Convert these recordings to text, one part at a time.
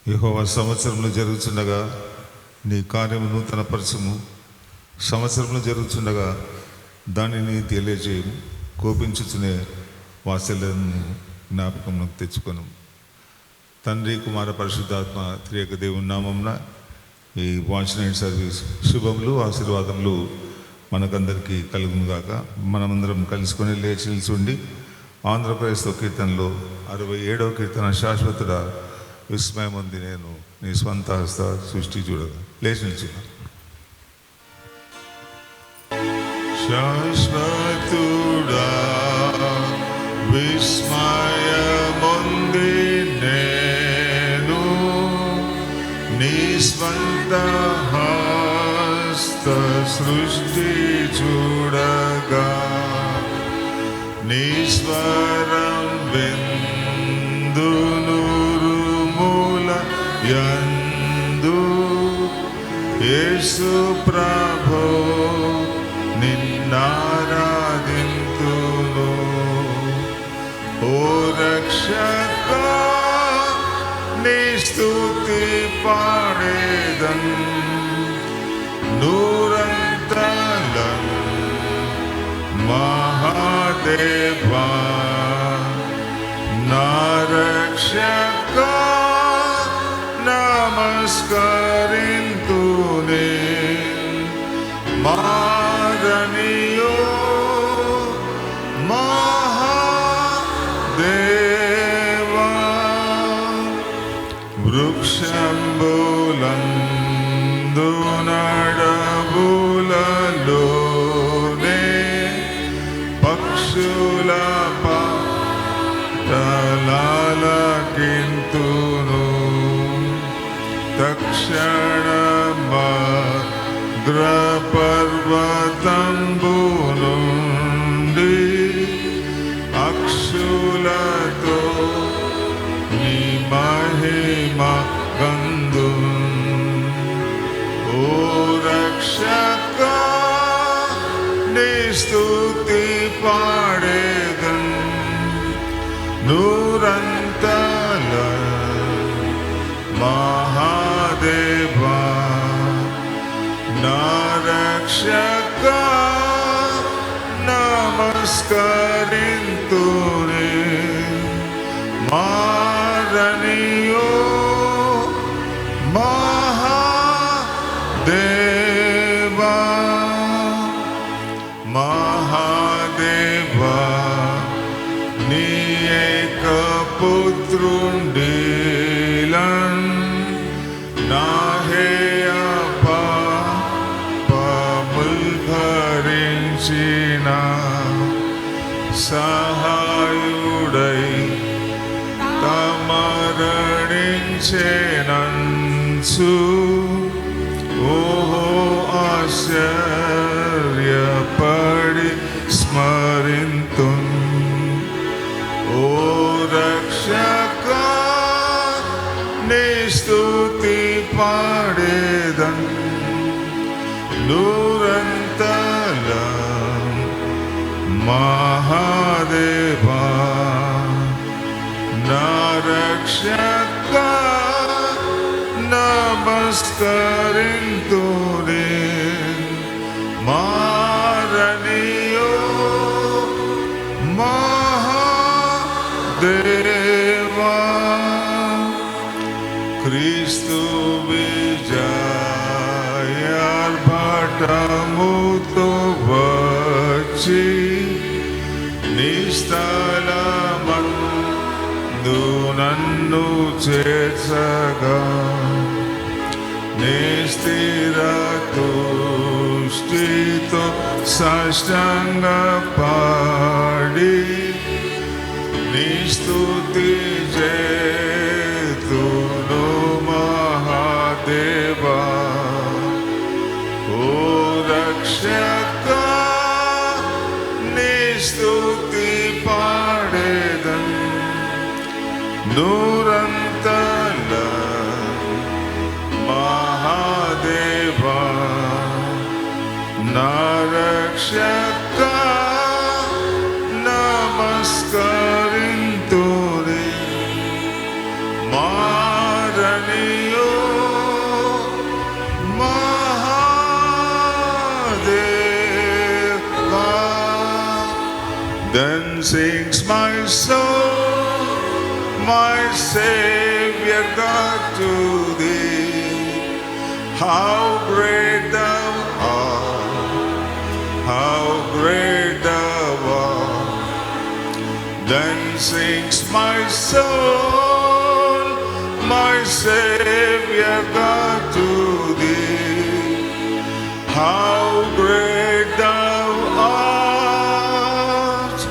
యెహోవా సంవత్సరంలో జరుగుతుండగా నీ కార్యము నూతనపరచము. సంవత్సరంలో జరుగుతుండగా దానిని తెలియజేయము. కోపించుచునే వాత్సల్యము జ్ఞాపకంలోకి తెచ్చుకొను. తండ్రి, కుమార, పరిశుద్ధాత్మ త్రియేక దేవుని నామమున ఈ వాచ్ నైట్ సర్వీస్ శుభములు, ఆశీర్వాదములు మనకందరికీ కలుగును గాక. మనమందరం కలుసుకొని లేచి నిల్చుండి ఆంధ్రప్రదేశ్లో కీర్తనలో 67వ కీర్తన, శాశ్వతుడ విస్మయముంది నేను నీ స్వంత హస్త సృష్టి చూడగా. లేచి నిల్చున్నా. శాశ్వతుడా విస్మయముంది నేను నీ స్వంత హస్త సృష్టి చూడగా. నీ స్వరం విందునురుమూల యందు యేసు ప్రభో నిన్నారాధింతును. ఓ రక్షకా నీ స్తుతి పాడేదన్ నూరంతలం మహాదేవా. నా రక్షకా నమస్కరింతునే. మారణీయో మహాదేవా. వృక్షంబులందు నడబులలోనే పక్షుల పాటలాలకింతును. తక్షణమగ్రపర్వతంబు నుండి అక్షులతో నీ మహిమ గందు. ఓ రక్షకా నీ స్తుతి పాడేదన్ నూరంతల మహాదేవా. నా రక్షకా నమస్కరింతునే. మారణీయో మహాదేవా. మహాదేవా నీ ఏక పుత్రుండిలన్ నా హేయ పాపముల్ భరించిన సహాయుడై తమరణించెనంచు. ఓహో ఆశ్చర్యపడి స్మరింతున్. ఓ రక్షకా నీ స్తుతి పాడేదన్ నూరంతల మహాదేవా. నా రక్షకా నమస్కరింతునే. మారణీయో మహాదేవా. క్రీస్తు విజయార్భటముతో వచ్చి నీ స్థలమందు నన్ను చేర్చగా. నీ స్థిర తుష్టితో సాష్టాంగ పాడి నీ స్తుతి చేతును మహాదేవా. ఓ రక్షకా నీ స్తుతి పాడేదన్ నూరంతల మహాదేవా. నా రక్షకా నమస్కరింతునే. మారణీయో Janiyo Mahadeva. Then sings my soul, my Savior God, to thee. How great thou art, how great thou art. Then sings my soul, my Savior God, to thee. How great thou art,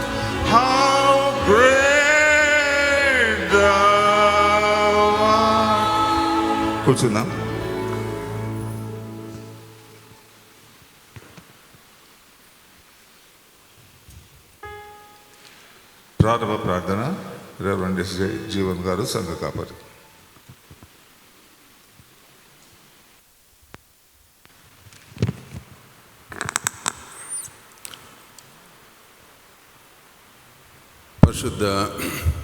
how great thou art. కూర్చుందాం. ప్రారంభ ప్రార్థన. Reverend yes. Jeevan గారు, సంఘ కాపరి. పరిశుద్ధ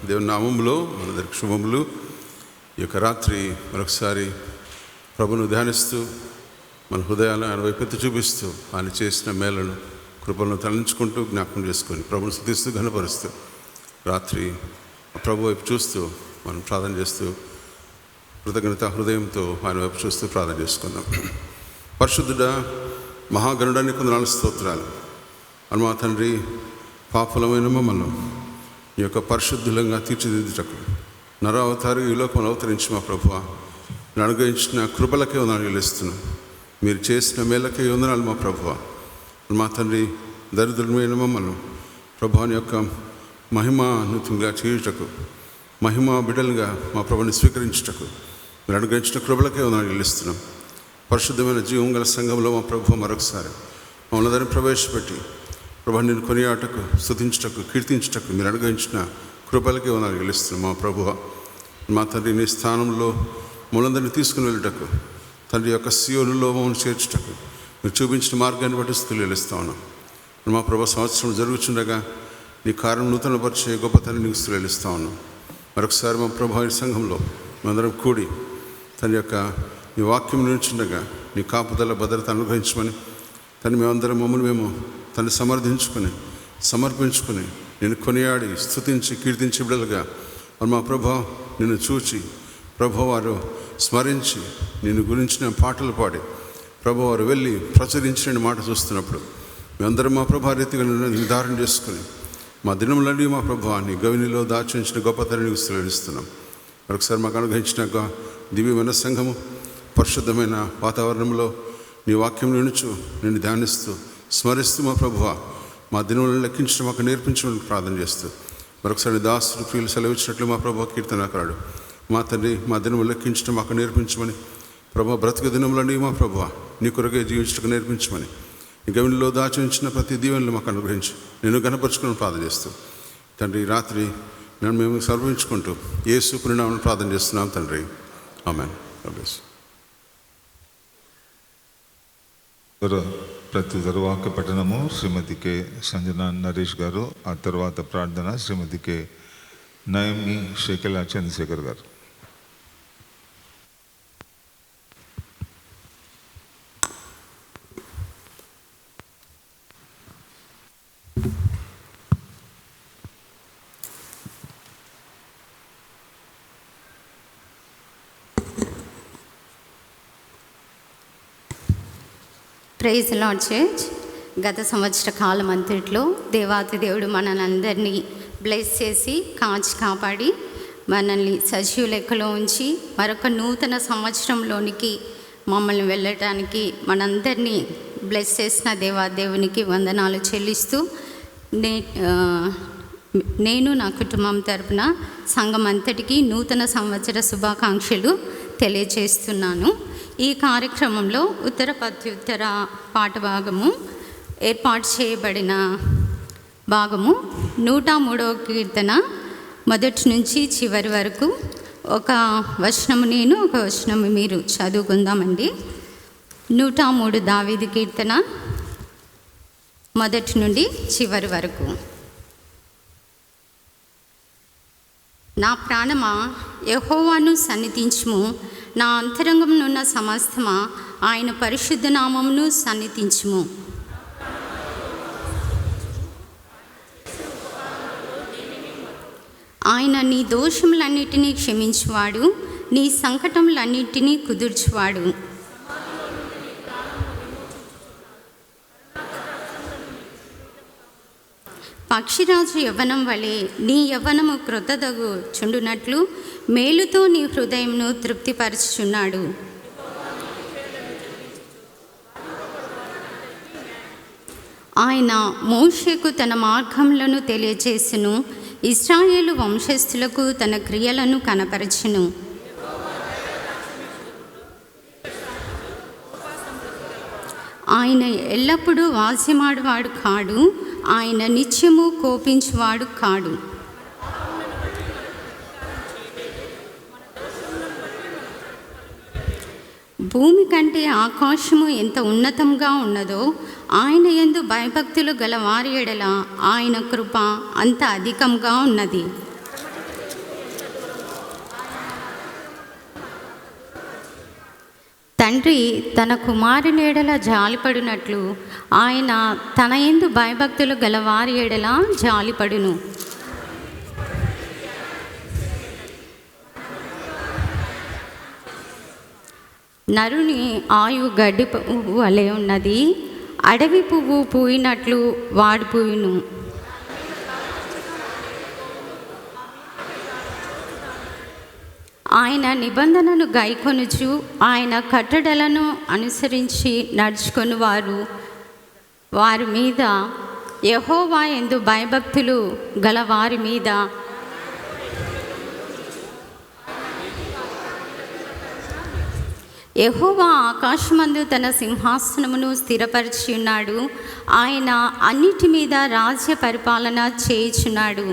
దేవుని నామములో మనందరికి శుభములు. ఈ యొక్క రాత్రి మరొకసారి ప్రభును ధ్యానిస్తూ మన హృదయాలను ఆయన వైపెత్తి చూపిస్తూ ఆయన చేసిన మేలను కృపలను తలంచుకుంటూ జ్ఞాపకం చేసుకొని ప్రభును స్తుతిస్తూ ఘనపరుస్తూ రాత్రి ప్రభు వైపు చూస్తూ మనం ప్రార్థన చేస్తూ కృతజ్ఞత హృదయంతో ఆయన వైపు చూస్తూ ప్రార్థన చేసుకుందాం. పరిశుద్ధుడా మహాగణుడానికి కొందనాలు స్తోత్రాలు. అని మా తండ్రి, పాపులమైన మమ్మల్ని ఈ యొక్క పరిశుద్ధులంగా తీర్చిదిద్దుటకు నరావతారి ఈ లోకం అవతరించి మా ప్రభువ మీరు అనుగ్రహించిన కృపలకే వందనాలు చెల్లిస్తున్నాం. మీరు చేసిన మేలకే వందనాలు మా ప్రభువ. మా తండ్రి, దరిద్రులమైన మమ్మల్ని ప్రభువాని యొక్క మహిమాన్వితంగా చేయుటకు, మహిమా బిడ్డలుగా మా ప్రభుని స్వీకరించుటకు మీరు అనుగ్రహించిన కృపలకే వందనాలు చెల్లిస్తున్నాం. పరిశుద్ధమైన జీవం గల సంఘంలో మా ప్రభువ మరొకసారి మమ్మల్ని అందరినీ ప్రవేశపెట్టి ప్రభు నేను కొనియాటకు, స్తుతించుటకు, కీర్తించుటకు మీరు అనుగ్రహించిన కృపలకే వందనాలు చెల్లిస్తున్నాం. మా ప్రభువ, మా తండ్రి, నీ స్థానంలో మమ్మల్ని తీసుకుని వెళ్ళుటకు, తండ్రి యొక్క సియోనులో మమ్మల్ని చేర్చుటకు మీరు చూపించిన మార్గాన్ని బట్టి స్తుతులు చెల్లిస్తా ఉన్నాం. మా ప్రభు, సంవత్సరం జరుగుతుండగా నీ కార్యం నూతనపరిచే గొప్ప తండ్రి నీకు స్తుతులు చెల్లిస్తా ఉన్నాం. మరొకసారి మా ప్రభు ఈ సంఘంలో మేమందరం కూడి తన యొక్క నీ వాక్యం నుంచుండగా నీ కాపుదల భద్రత అనుగ్రహించమని తను మేమందరం మేము తను సమర్థించుకొని సమర్పించుకొని నేను కొనియాడి స్తుతించి కీర్తించి బిడ్డలుగా మా ప్రభు నిన్ను చూచి ప్రభువారు స్మరించి నిన్ను గురించిన పాటలు పాడి ప్రభువారు వెళ్ళి ప్రచురించిన మాట చూస్తున్నప్పుడు మేమందరం మా ప్రభా రీతిగా నిర్ధారణ చేసుకుని మా దినములన్నీ మా ప్రభు నీ గవినిలో దాచించిన గొప్ప తల్లిని విస్తరిస్తున్నాం. మరొకసారి మాకు అనుగ్రహించిన దివ్యమైన సంఘము పరిశుద్ధమైన వాతావరణంలో నీ వాక్యం నిలుచు నిన్ను ధ్యానిస్తూ స్మరిస్తూ మా ప్రభువ మా దినములను లెక్కించడం మాకు నేర్పించడానికి ప్రార్థన చేస్తూ మరొకసారి దాసుడు ప్రియులు సెలవిచ్చినట్లు మా ప్రభు కీర్తనకారుడు మా తండ్రి మా దినములు లెక్కించడం మాకు నేర్పించమని ప్రభు బ్రతుకు దినములని మా ప్రభువ నీ కొరకే జీవించడానికి నేర్పించమని నీ గవినిలో దాచించిన ప్రతి దీవెనలు మాకు అనుగ్రహించి నేను గణపరుచుకుని ప్రార్థన చేస్తూ తండ్రి రాత్రి నన్ను మేము సమర్పించుకుంటూ యేసు పుణ్యనామమున ప్రార్థన చేస్తున్నాం తండ్రి, ఆమేన్. ప్రత్యుత్తర వాక్య పఠనము శ్రీమతి కె. సంజన నరేష్ గారు. ఆ తర్వాత ప్రార్థన శ్రీమతి కె. నయమి షేకెలా చంద్రశేఖర్ గారు. Praise lord church. గత సంవత్సర కాలం అంతట్లో దేవాతి దేవుడు మనల్ని అందరినీ బ్లెస్ చేసి కాపాడి మనల్ని సజీవ లెక్కలో ఉంచి మరొక నూతన సంవత్సరంలోనికి మమ్మల్ని వెళ్ళటానికి మనందరినీ బ్లెస్ చేసిన దేవునికి వందనాలు చెల్లిస్తూ నేను నా కుటుంబం తరపున సంఘం అంతటికీ నూతన సంవత్సర శుభాకాంక్షలు తెలియజేస్తున్నాను. ఈ కార్యక్రమంలో ఉత్తర ప్రత్యుత్తర పాట భాగము ఏర్పాటు చేయబడిన భాగము 103వ కీర్తన మొదటి నుంచి చివరి వరకు ఒక వచనము నేను ఒక వచనము మీరు చదువుకుందామండి. 103 దావీదు కీర్తన మొదటి నుండి చివరి వరకు. నా ప్రాణమా యెహోవాను సన్నిధించుము, నా అంతరంగమునున్న సమస్తమా ఆయన పరిశుద్ధ నామమును సన్నిధించుము. ఆయన నీ దోషములన్నిటినీ క్షమించువాడు, నీ సంకటములన్నిటినీ కుదుర్చువాడు. పక్షిరాజు యవ్వనం వలె నీ యవ్వనము క్రొత్తదగు చుండునట్లు మేలుతో నీ హృదయమును తృప్తిపరచుచున్నాడు. ఆయన మోషేకు తన మార్గములను తెలియజేసును, ఇశ్రాయేలు వంశస్థులకు తన క్రియలను కనపరచును. ఆయన ఎల్లప్పుడూ వాద్యమాడువాడు కాడు, ఆయన నిత్యము కోపించువాడు కాడు. భూమి కంటే ఆకాశము ఎంత ఉన్నతంగా ఉన్నదో ఆయన యందు భయభక్తులు గల వారి ఎడల ఆయన కృప అంత అధికంగా ఉన్నది. తండ్రి తన కుమారుని ఎడల జాలిపడినట్లు ఆయన తన యందు భయభక్తులు గల వారి ఎడల జాలిపడును. నరుని ఆయు గడ్డి పువ్వు వలె ఉన్నది, అడవి పువ్వు పూయినట్లు వాడిపోయిను. ఆయన నిబంధనను గైకొనుచు ఆయన కట్టడలను అనుసరించి నడుచుకొని వారి మీద యెహోవా యందు భయభక్తులు గల వారి మీద యెహోవా ఆకాశమందు తన సింహాసనమును స్థిరపరిచి ఉన్నాడు. ఆయన అన్నిటి మీద రాజ్య పరిపాలన చేయుచున్నాడు.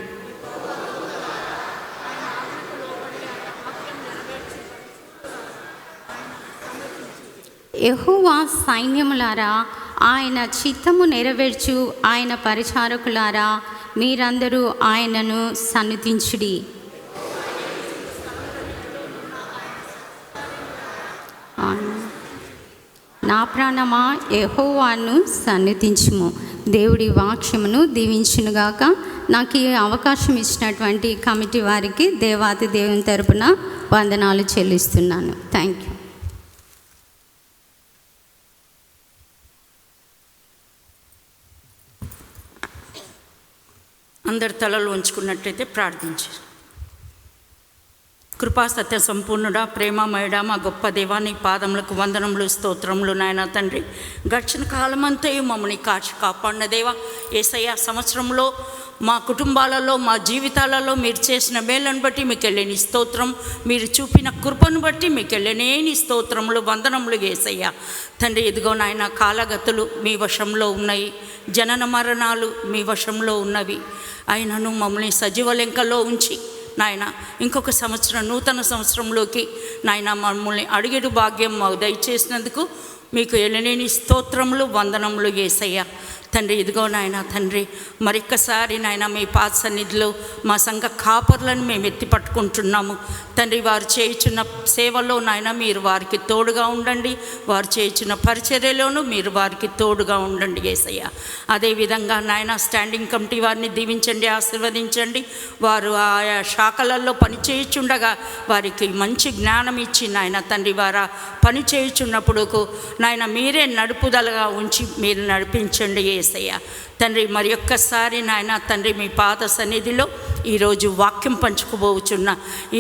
యెహోవా సైన్యములారా, ఆయన చిత్తము నెరవేర్చు ఆయన పరిచారకులారా, మీరందరూ ఆయనను సన్నుతించుడి. నా ప్రాణమా యెహోవాను సన్నిధించుము. దేవుడి వాక్యమును దీవించునుగాక. నాకు ఈ అవకాశం ఇచ్చినటువంటి కమిటీ వారికి దేవాతి దేవుని తరపున వందనాలు చెల్లిస్తున్నాను. Thank you. అందరి తలలు ఉంచుకున్నట్టయితే ప్రార్థించారు. కృపా సత్య సంపూర్ణుడా, ప్రేమమయుడా, మా గొప్ప దేవా, నీ పాదములకు వందనములు, స్తోత్రములు నాయన తండ్రి. గడిచిన కాలమంతయు మమ్మల్ని కాచి కాపాడిన దేవా, యేసయ్య సంవత్సరంలో మా కుటుంబాలలో, మా జీవితాలలో మీరు చేసిన మేలను బట్టి మీకు వెళ్ళని స్తోత్రం, మీరు చూపిన కృపను బట్టి మీకు వెళ్ళని స్తోత్రములు, వందనములు యేసయ్య తండ్రి. ఇదిగో నాయన, కాలగతులు మీ వశంలో ఉన్నాయి, జనన మరణాలు మీ వశంలో ఉన్నవి. అయినను మమ్మల్ని సజీవ లెంకలో ఉంచి నాయన ఇంకొక సంవత్సరం, నూతన సంవత్సరంలోకి నాయన మమ్మల్ని అడిగేడు భాగ్యం మాకు దయచేసినందుకు మీకు ఎల్లలేని స్తోత్రములు, వందనములు యేసయ్య తండ్రి. ఇదిగో నాయన తండ్రి, మరొక్కసారి నాయన మీ పాద సన్నిధిలో మా సంఘ కాపర్లను మేము ఎత్తి పట్టుకుంటున్నాము తండ్రి. వారు చేయుచున్న సేవలో నాయన మీరు వారికి తోడుగా ఉండండి, వారు చేయుచున్న పరిచర్యలోనూ మీరు వారికి తోడుగా ఉండండి యేసయ్య. అదేవిధంగా నాయన స్టాండింగ్ కమిటీ వారిని దీవించండి, ఆశీర్వదించండి. వారు ఆయా శాఖలలో పని చేయుచుండగా వారికి మంచి జ్ఞానం ఇచ్చి నాయన తండ్రి, వారు పని చేయుచున్నప్పుడు నాయన మీరే నడుపుదలగా ఉంచి మీరు నడిపించండి యేసయ్య తండ్రి. మరి ఒక్కసారి నాయన తండ్రి, మీ పాద సన్నిధిలో ఈరోజు వాక్యం పంచుకోబోచున్న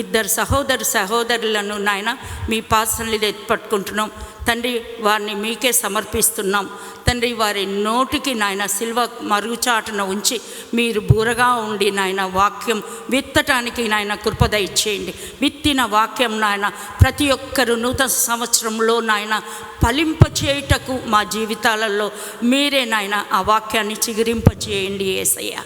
ఇద్దరు సహోదరులను నాయన మీ పాద సన్నిధిలో ఎత్తిపట్టుకుంటున్నాం తండ్రి. వారిని మీకే సమర్పిస్తున్నాం తండ్రి. వారి నోటికి నాయన సిల్వ మరుగుచాటున ఉంచి మీరు బూరగా ఉండి నాయన వాక్యం విత్తటానికి నాయన కృపద ఇచ్చేయండి. విత్తిన వాక్యం నాయన ప్రతి ఒక్కరు నూతన సంవత్సరంలో నాయన ఫలింపచేయుటకు మా జీవితాలలో మీరే నాయన ఆ వాక్యాన్ని చిగురింపచేయండి యేసయ్య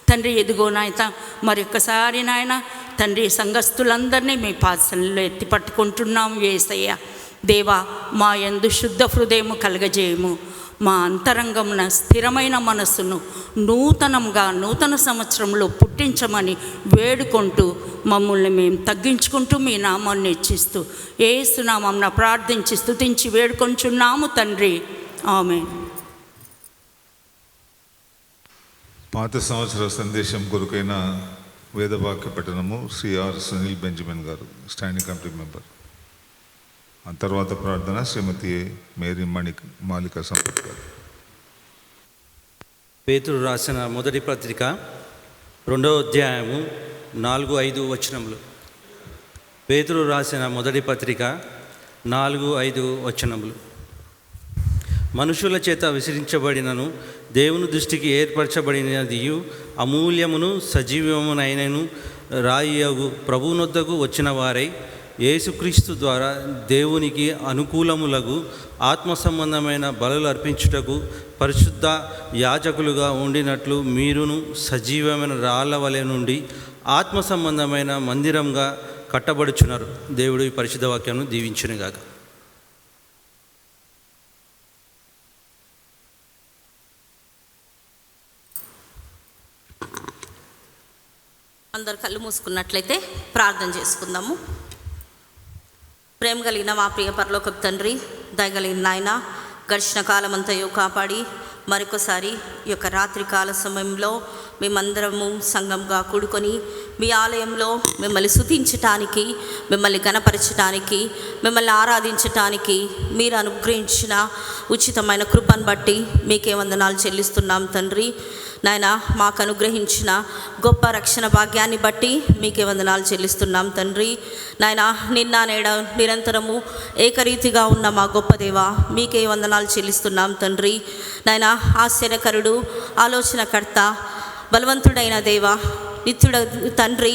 తండ్రి. ఎదుగో నాయన మరొకసారి నాయన తండ్రి, సంఘస్థులందరినీ మీ పాదసన్నిధిలో ఎత్తి పట్టుకుంటున్నాం యేసయ్య దేవా. మా యందు శుద్ధ హృదయము కలగజేయము, మా అంతరంగమున స్థిరమైన మనస్సును నూతన సంవత్సరంలో పుట్టించమని వేడుకుంటూ మమ్మల్ని మేము తగ్గించుకుంటూ మీ నామాన్ని హెచ్చిస్తూ యేసు నామమున ప్రార్థించి స్తుతించి వేడుకొంచున్నాము తండ్రి. ఆమేన్. పాత సంవత్సర సందేశం కొరకైన వేదవాక్య పఠనము సిఆర్ సునీల్ బెంజమిన్ గారు, స్టాండింగ్ కమిటీ మెంబర్. ఆ తర్వాత ప్రార్థన శ్రీమతి మేరీ మాలిక సంపత్ గారు. పేతురు రాసిన మొదటి పత్రిక 2వ అధ్యాయము 4-5 వచనములు. పేతురు రాసిన మొదటి పత్రిక 4-5 వచనములు. మనుషుల చేత విసిరించబడినను దేవుని దృష్టికి ఏర్పరచబడినదియు అమూల్యమును సజీవమునైనను రాయియగు ప్రభువునొద్దకు వచ్చిన వారై యేసుక్రీస్తు ద్వారా దేవునికి అనుకూలములగు ఆత్మ సంబంధమైన బలులు అర్పించుటకు పరిశుద్ధ యాజకులుగా ఉండినట్లు మీరును సజీవమైన రాళ్ల వలె నుండి ఆత్మ సంబంధమైన మందిరంగా కట్టబడుచున్నారు. దేవుడు ఈ పరిశుద్ధ వాక్యాన్ని దీవించునుగాక. అందరు కళ్ళు మూసుకున్నట్లయితే ప్రార్థన చేసుకుందాము. ప్రేమ కలిగిన మా ప్రియ పరలోకపు తండ్రి, దయగలిగిన నాయన, గడిచిన కాలమంతయు కాపాడి మరొకసారి ఈ యొక్క రాత్రి కాల సమయంలో మేమందరము సంఘంగా కూడుకొని మీ ఆలయంలో మిమ్మల్ని స్తుతించటానికి, మిమ్మల్ని గణపరచటానికి, మిమ్మల్ని ఆరాధించటానికి మీరు అనుగ్రహించిన ఉచితమైన కృపను బట్టి మీకే వందనాలు చెల్లిస్తున్నాం తండ్రి. నాయన, మాకు అనుగ్రహించిన గొప్ప రక్షణ భాగ్యాన్ని బట్టి మీకే వందనాలు చెల్లిస్తున్నాం తండ్రి. నాయన, నిన్న నేడ నిరంతరము ఏకరీతిగా ఉన్న మా గొప్ప దేవ మీకే వందనాలు చెల్లిస్తున్నాం తండ్రి. నాయన, ఆశ్చర్యకరుడు, ఆలోచనకర్త, బలవంతుడైన దేవ, నిత్యుడ తండ్రి,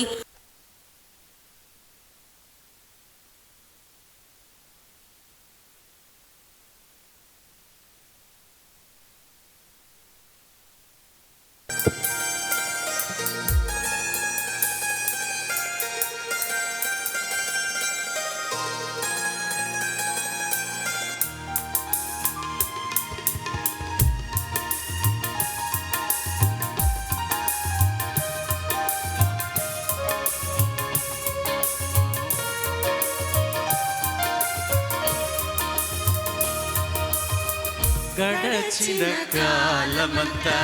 గడచిన కాలమంతా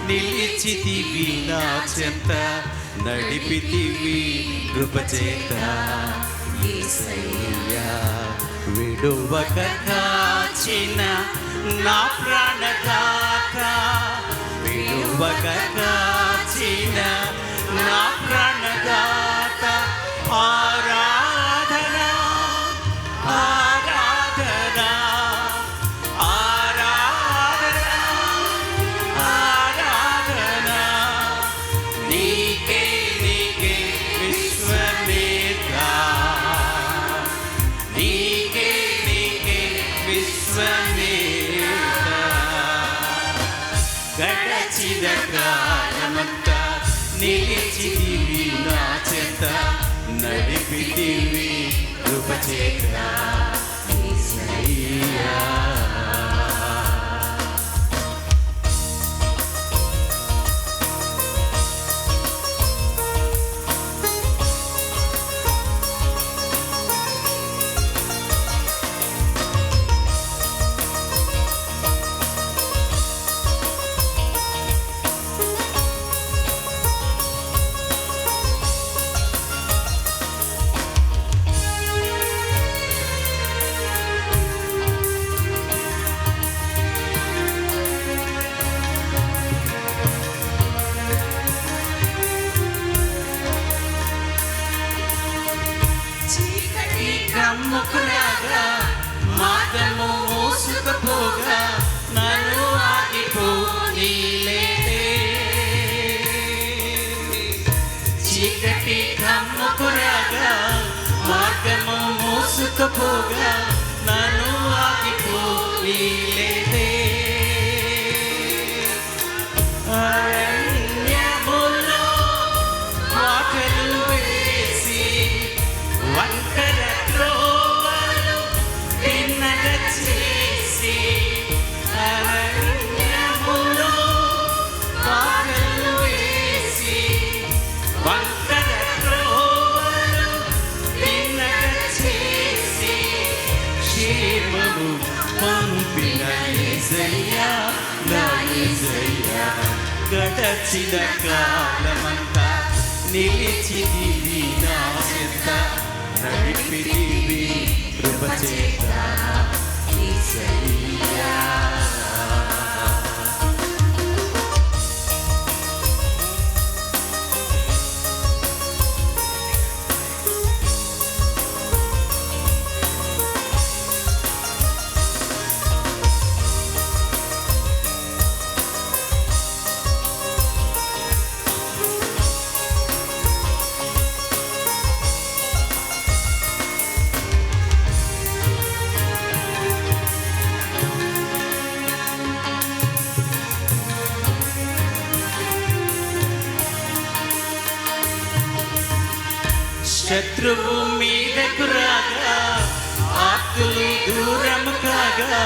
నిలిచితివి నా చెంత, నడిపితివి కృపచేత యేసయ్యా. విడువక కాచిన నా ప్రాణదాత, విడువక కాచిన నా ప్రాణదాత, ఆరాధన ఆరాధన ఆరాధన నీకే నీకే విశ్వమేగా, నీకే నీకే విశ్వమేగా. గడచిన కాలమంతా నిలిచితివి నా చెంత, నడిపితివి కృపచేత యేసయ్యా. చీకటి కమ్ముకురాగా మార్గము మూసుకుపోగా నన్ను ఆగిపోనీలేదే. చీకటి కమ్ముకురాగా మార్గము మూసుకుపోగా నన్ను ఆగిపోనీలేదే. అరణ్యములో వాకలు వేసి వంకర త్రోవలు తిన్నగ చేసి, అరణ్యములో ధైర్యము పంపిన యేసయ్యా నా యేసయ్యా గడచిన కాలమంతా నిలిచితివి నా చెంత నడిపితివి కృపచేత యేసయ్యా శత్రువు మీదకు రాగా ఆకులు దూరము కాగా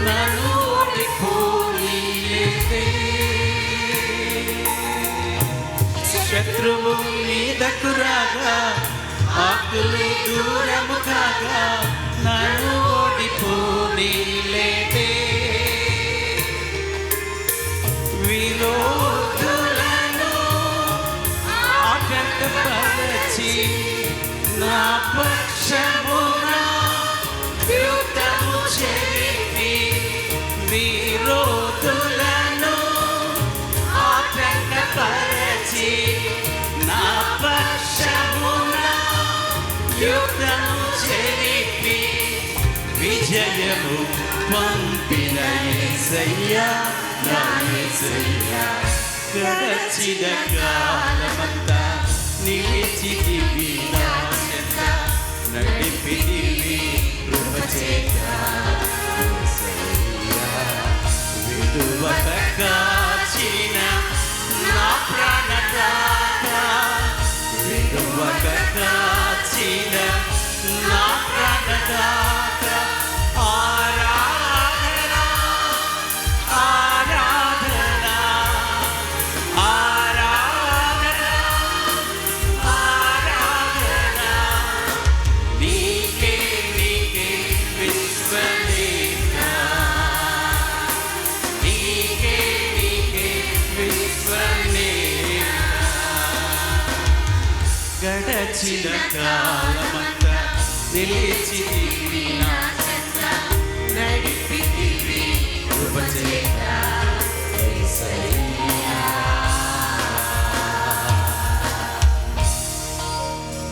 నన్ను ఓడిపోనీయదే శత్రువు మీదకు రాగా ఆకులు దూరము కాగా నన్ను ఓడిపోనీయదే విరోధులను ఆటంకపరచి నా పక్షమున యుద్ధము చేసి విరోధులను ఆటంకపరచి నా పక్షమున యుద్ధము చేసి విజయము పంపిన యేసయ్యా నా యేసయ్యా గడచిన కాలమంతా నిలిచితివి నా చెంత నడిపితివి కృపచేత యేసయ్యా విడువక కాచిన నా ప్రాణదాత విడువక కాచిన నా ప్రాణదాత ఆరాధన ఆరాధన ఆరాధన ఆరాధన నీకే నీకే విశ్వనేక నీకే నీకే విశ్వనేక గడచిన కాలమంతా నిలిచితివి నా చెంత నడిపితివి కృపచేత